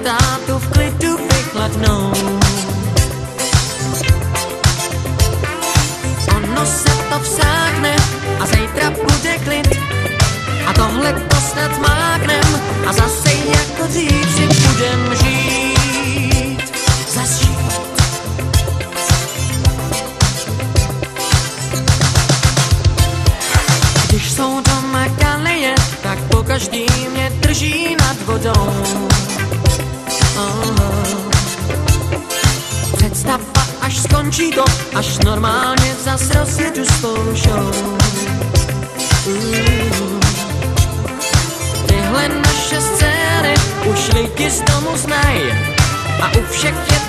tátu v klidu vychladnout. Ono se to vsákne a zítra bude klid. A tohle to snad máknem a zase jako dřív si budem žít. Zas žít. Když jsou doma kalie, tak pokaždý mě drží nad vodou. Představa, až skončí to, až normálně zas rozjedu svou show. Tyhle naše scény už lidi z domu znají a u všech je